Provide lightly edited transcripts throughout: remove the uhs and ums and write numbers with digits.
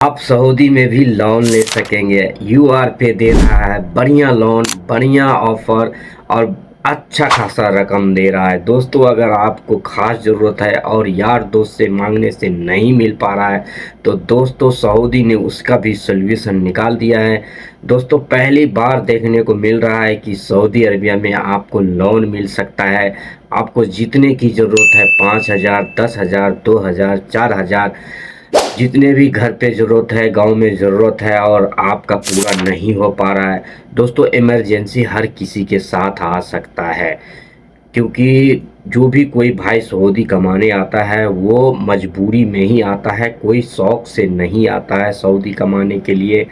आप सऊदी में भी लोन ले सकेंगे। यूआर पे दे रहा है बढ़िया लोन, बढ़िया ऑफर और अच्छा खासा रकम दे रहा है। दोस्तों अगर आपको खास ज़रूरत है और यार दोस्त से मांगने से नहीं मिल पा रहा है तो दोस्तों सऊदी ने उसका भी सॉल्यूशन निकाल दिया है। दोस्तों पहली बार देखने को मिल रहा है कि सऊदी अरबिया में आपको लोन मिल सकता है। आपको जितने की ज़रूरत है 5,000, 10,000, 2,000, 4,000, जितने भी घर पे ज़रूरत है, गांव में ज़रूरत है और आपका पूरा नहीं हो पा रहा है, दोस्तों इमरजेंसी हर किसी के साथ आ सकता है। क्योंकि जो भी कोई भाई सऊदी कमाने आता है वो मजबूरी में ही आता है, कोई शौक से नहीं आता है सऊदी कमाने के लिए।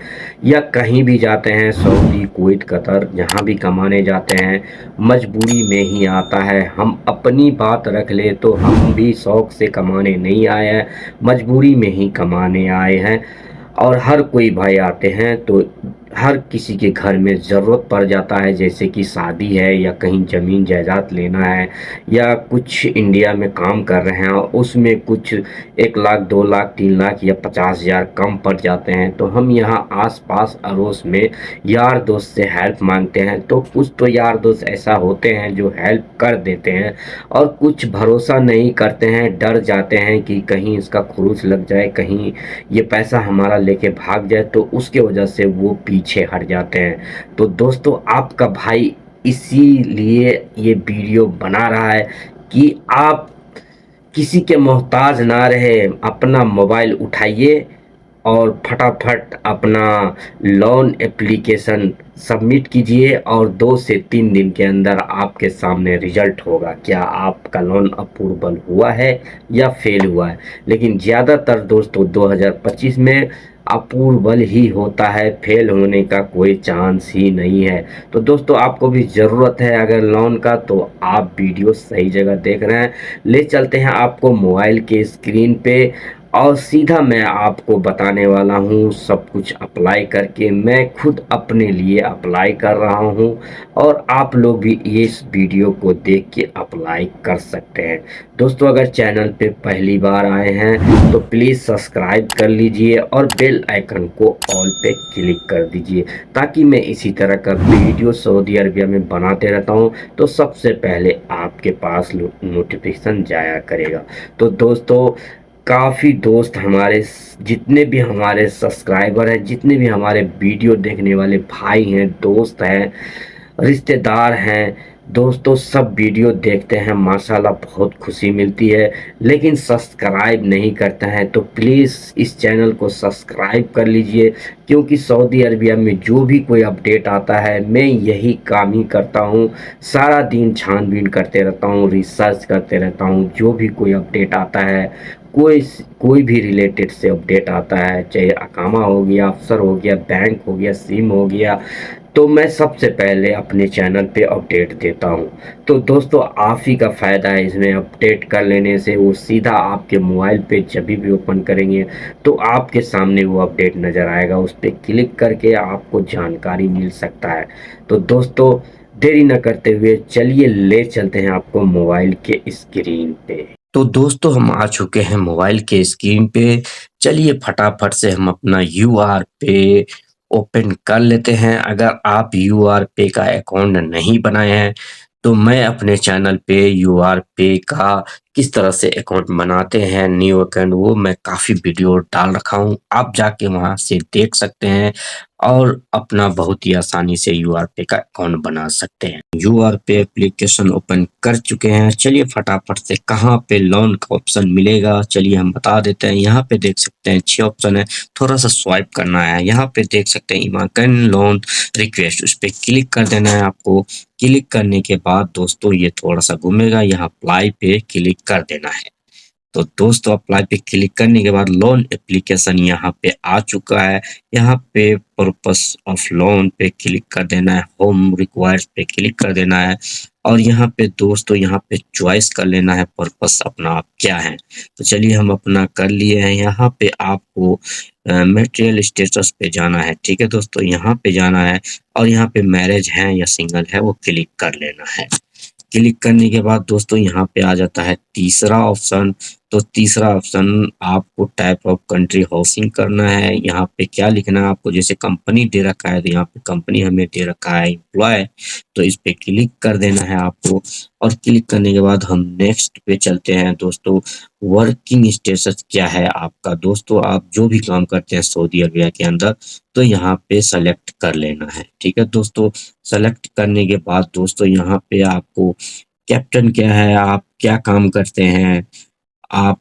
या कहीं भी जाते हैं सऊदी, कुवैत, कतर, जहाँ भी कमाने जाते हैं मजबूरी में ही आता है। हम अपनी बात रख ले तो हम भी शौक से कमाने नहीं आए हैं, मजबूरी में ही कमाने आए हैं। और हर कोई भाई आते हैं तो हर किसी के घर में ज़रूरत पड़ जाता है, जैसे कि शादी है या कहीं ज़मीन जायदाद लेना है या कुछ इंडिया में काम कर रहे हैं और उसमें कुछ 1 लाख, 2 लाख, 3 लाख या 50,000 कम पड़ जाते हैं तो हम यहाँ आस पास अड़ोस में यार दोस्त से हेल्प मांगते हैं। तो कुछ तो यार दोस्त ऐसा होते हैं जो हेल्प कर देते हैं और कुछ भरोसा नहीं करते हैं, डर जाते हैं कि कहीं इसका खरूच लग जाए, कहीं ये पैसा हमारा लेके भाग जाए, तो उसके वजह से वो पीछे हट जाते हैं। तो दोस्तों आपका भाई इसीलिए ये वीडियो बना रहा है कि आप किसी के मोहताज ना रहे। अपना मोबाइल उठाइए और फटाफट अपना लोन एप्लीकेशन सबमिट कीजिए और 2 से 3 दिन के अंदर आपके सामने रिजल्ट होगा, क्या आपका लोन अप्रूवल हुआ है या फेल हुआ है। लेकिन ज़्यादातर दोस्तों 2025 में अप्रूवल ही होता है, फेल होने का कोई चांस ही नहीं है। तो दोस्तों आपको भी ज़रूरत है अगर लोन का तो आप वीडियो सही जगह देख रहे हैं। ले चलते हैं आपको मोबाइल के स्क्रीन पे और सीधा मैं आपको बताने वाला हूँ सब कुछ अप्लाई करके। मैं खुद अपने लिए अप्लाई कर रहा हूँ और आप लोग भी इस वीडियो को देख के अप्लाई कर सकते हैं। दोस्तों अगर चैनल पे पहली बार आए हैं तो प्लीज़ सब्सक्राइब कर लीजिए और बेल आइकन को ऑल पे क्लिक कर दीजिए ताकि मैं इसी तरह का वीडियो सऊदी अरबिया में बनाते रहता हूँ तो सबसे पहले आपके पास नोटिफिकेशन जाया करेगा। तो दोस्तों काफ़ी दोस्त हमारे जितने भी हमारे सब्सक्राइबर हैं, जितने भी हमारे वीडियो देखने वाले भाई हैं, दोस्त हैं, रिश्तेदार हैं, दोस्तों सब वीडियो देखते हैं, माशाल्लाह बहुत खुशी मिलती है, लेकिन सब्सक्राइब नहीं करते हैं। तो प्लीज़ इस चैनल को सब्सक्राइब कर लीजिए क्योंकि सऊदी अरबिया में जो भी कोई अपडेट आता है मैं यही काम ही करता हूँ। सारा दिन छानबीन करते रहता हूँ, रिसर्च करते रहता हूँ। जो भी कोई अपडेट आता है, कोई कोई भी रिलेटेड से अपडेट आता है, चाहे अकामा हो गया, अफसर हो गया, बैंक हो गया, सिम हो गया, तो मैं सबसे पहले अपने चैनल पे अपडेट देता हूँ। तो दोस्तों आप ही का फ़ायदा है इसमें, अपडेट कर लेने से वो सीधा आपके मोबाइल पे जब भी ओपन करेंगे तो आपके सामने वो अपडेट नज़र आएगा, उस पर क्लिक करके आपको जानकारी मिल सकता है। तो दोस्तों देरी न करते हुए चलिए ले चलते हैं आपको मोबाइल के स्क्रीन पे। तो दोस्तों हम आ चुके हैं मोबाइल के स्क्रीन पे। चलिए फटाफट से हम अपना यूआर पे ओपन कर लेते हैं। अगर आप यूआर पे का अकाउंट नहीं बनाए हैं तो मैं अपने चैनल पे यूआर पे का किस तरह से अकाउंट बनाते हैं, न्यू अकाउंट, वो मैं काफ़ी वीडियो डाल रखा हूँ, आप जाके वहाँ से देख सकते हैं और अपना बहुत ही आसानी से यूआर पे का अकाउंट बना सकते हैं। यूआर पे एप्लीकेशन ओपन कर चुके हैं। चलिए फटाफट से कहाँ पे लोन का ऑप्शन मिलेगा चलिए हम बता देते हैं। यहाँ पे देख सकते हैं 6 ऑप्शन है, थोड़ा सा स्वाइप करना है। यहाँ पे देख सकते हैं इमाकन लोन रिक्वेस्ट, उस पर क्लिक कर देना है आपको। क्लिक करने के बाद दोस्तों ये थोड़ा सा घूमेगा, यहाँ अप्लाई पे क्लिक कर देना है। तो दोस्तों अप्लाई पे क्लिक करने के बाद लोन एप्लीकेशन यहाँ पे आ चुका है। यहाँ पे पर्पस ऑफ लोन पे क्लिक कर देना है, होम रिक्वायर्ड पे क्लिक कर देना है और यहाँ पे दोस्तों यहाँ पे चॉइस कर लेना है पर्पस अपना आप क्या है। तो चलिए हम अपना कर लिए हैं। यहाँ पे आपको मैरिटल स्टेटस पे जाना है, ठीक है दोस्तों, यहाँ पे जाना है और यहाँ पे मैरिज है या सिंगल है वो क्लिक कर लेना है। क्लिक करने के बाद दोस्तों यहाँ पे आ जाता है तीसरा ऑप्शन, तो तीसरा ऑप्शन आपको टाइप ऑफ कंट्री हाउसिंग करना है। यहाँ पे क्या लिखना है आपको, जैसे कंपनी दे रखा है तो यहाँ पे कंपनी हमें दे रखा है एम्प्लॉय, तो इस पे क्लिक कर देना है आपको। और क्लिक करने के बाद हम नेक्स्ट पे चलते हैं दोस्तों। वर्किंग स्टेटस क्या है आपका दोस्तों, आप जो भी काम करते हैं सऊदी अरबिया के अंदर, तो यहाँ पे सेलेक्ट कर लेना है। ठीक है दोस्तों, सेलेक्ट करने के बाद दोस्तों यहाँ पे आपको कैप्टन क्या है, आप क्या काम करते हैं, आप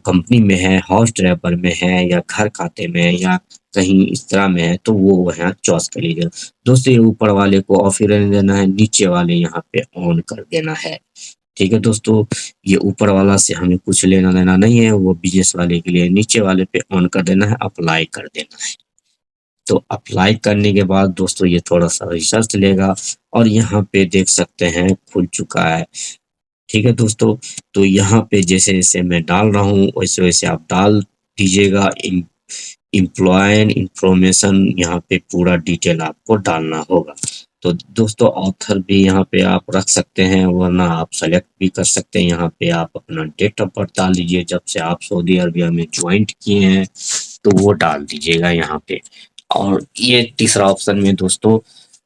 कंपनी में है, हाउस ड्राइवर में है, या घर खाते में है, या कहीं इस तरह में है, तो वो यहाँ चॉइस कर लीजिए दोस्तों। ये ऊपर वाले को ऑफ ही रहने देना है, नीचे वाले यहाँ पे ऑन कर देना है। ठीक है दोस्तों, ये ऊपर वाला से हमें कुछ लेना देना नहीं है, वो बिजनेस वाले के लिए। नीचे वाले पे ऑन कर देना है, अप्लाई कर देना है। तो अप्लाई करने के बाद दोस्तों ये थोड़ा सा रिसर्च लेगा, और यहाँ पे देख सकते हैं खुल चुका है। ठीक है दोस्तों, तो यहाँ पे जैसे-जैसे मैं डाल रहा हूँ, वैसे-वैसे आप डाल दीजिएगा। एम्प्लॉय इन्फॉर्मेशन यहाँ पे पूरा डिटेल आपको डालना होगा। तो दोस्तों ऑथर भी यहाँ पे आप रख सकते हैं, वरना आप सेलेक्ट भी कर सकते हैं। यहाँ पे आप अपना डेट ऑफ बर्थ डाल दीजिए, जब से आप सऊदी अरबिया में ज्वाइन किए हैं, तो वो डाल दीजिएगा यहाँ पे। और ये तीसरा ऑप्शन में दोस्तों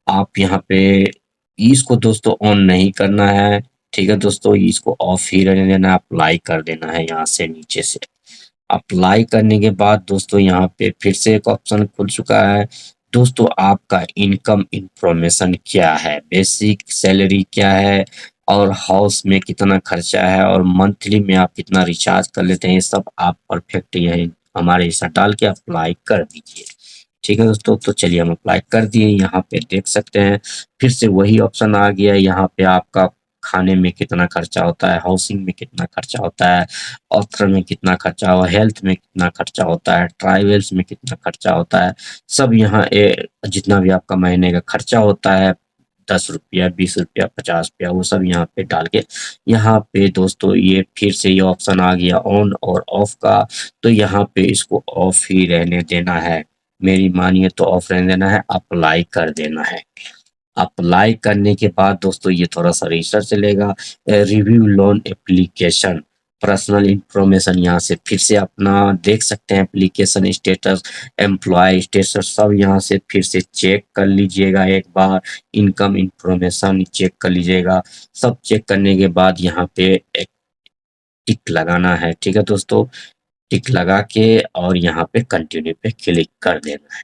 आप यहाँ पे इसको दोस्तों ऑन नहीं करना है। ठीक है दोस्तों, इसको ऑफ ही रहने देना है, अप्लाई कर देना है यहाँ से नीचे से। अप्लाई करने के बाद दोस्तों यहाँ पे फिर से एक ऑप्शन खुल चुका है। दोस्तों आपका इनकम इंफॉर्मेशन क्या है, बेसिक सैलरी क्या है, और हाउस में कितना खर्चा है, और मंथली में आप कितना रिचार्ज कर लेते हैं, ये सब आप परफेक्ट यही हमारे हिस्सा डाल के अप्लाई कर दीजिए। ठीक है दोस्तों, तो चलिए हम अप्लाई कर दिए। यहाँ पे देख सकते हैं फिर से वही ऑप्शन आ गया। यहाँ पे आपका खाने में कितना खर्चा होता है, हाउसिंग में कितना खर्चा होता है, ऑथर में कितना खर्चा हुआ, हेल्थ में कितना खर्चा होता है, ट्रैवल्स में कितना खर्चा होता है, सब यहाँ जितना भी आपका महीने का खर्चा होता है, 10 रुपया, 20 रुपया, 50 रुपया, वो सब यहाँ पे डाल के, यहाँ पे दोस्तों ये फिर से ये ऑप्शन आ गया ऑन और ऑफ का। तो यहाँ पे इसको ऑफ ही रहने देना है, मेरी मानिए तो ऑफ रहने देना है, अप्लाई कर देना है। अप्लाई करने के बाद दोस्तों ये थोड़ा-सा रिसर्च चलेगा। Review loan application, personal information यहाँ से फिर से अपना देख सकते हैं, एप्लीकेशन स्टेटस, एम्प्लॉयी स्टेटस सब यहाँ से फिर से चेक कर लीजिएगा एक बार। इनकम इन्फॉर्मेशन चेक कर लीजिएगा। सब चेक करने के बाद यहाँ पे एक टिक लगाना है। ठीक है दोस्तों, टिक लगा के और यहाँ पे कंटिन्यू पे क्लिक कर देना है।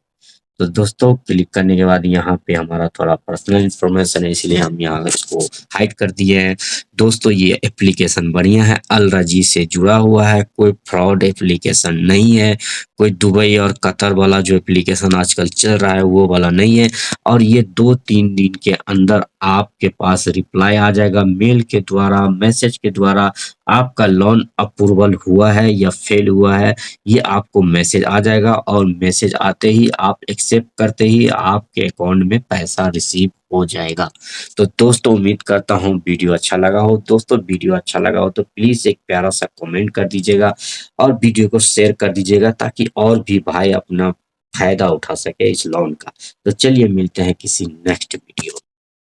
तो दोस्तों क्लिक करने के बाद यहाँ पे हमारा थोड़ा पर्सनल इन्फॉर्मेशन है, इसलिए हम यहाँ इसको हाइड कर दिए हैं। दोस्तों ये एप्लीकेशन बढ़िया है, अल रजी से जुड़ा हुआ है, कोई फ्रॉड एप्लीकेशन नहीं है, कोई दुबई और कतर वाला जो एप्लीकेशन आजकल चल रहा है वो वाला नहीं है। और ये 2-3 दिन के अंदर आपके पास रिप्लाई आ जाएगा मेल के द्वारा, मैसेज के द्वारा, आपका लोन अप्रूवल हुआ है या फेल हुआ है, ये आपको मैसेज आ जाएगा। और मैसेज आते ही आप एक्सेप्ट करते ही आपके अकाउंट में पैसा रिसीव हो जाएगा। तो दोस्तों उम्मीद करता हूँ वीडियो अच्छा लगा हो। दोस्तों वीडियो अच्छा लगा हो तो प्लीज़ एक प्यारा सा कमेंट कर दीजिएगा, और वीडियो को शेयर कर दीजिएगा, ताकि और भी भाई अपना फ़ायदा उठा सके इस लोन का। तो चलिए मिलते हैं किसी नेक्स्ट वीडियो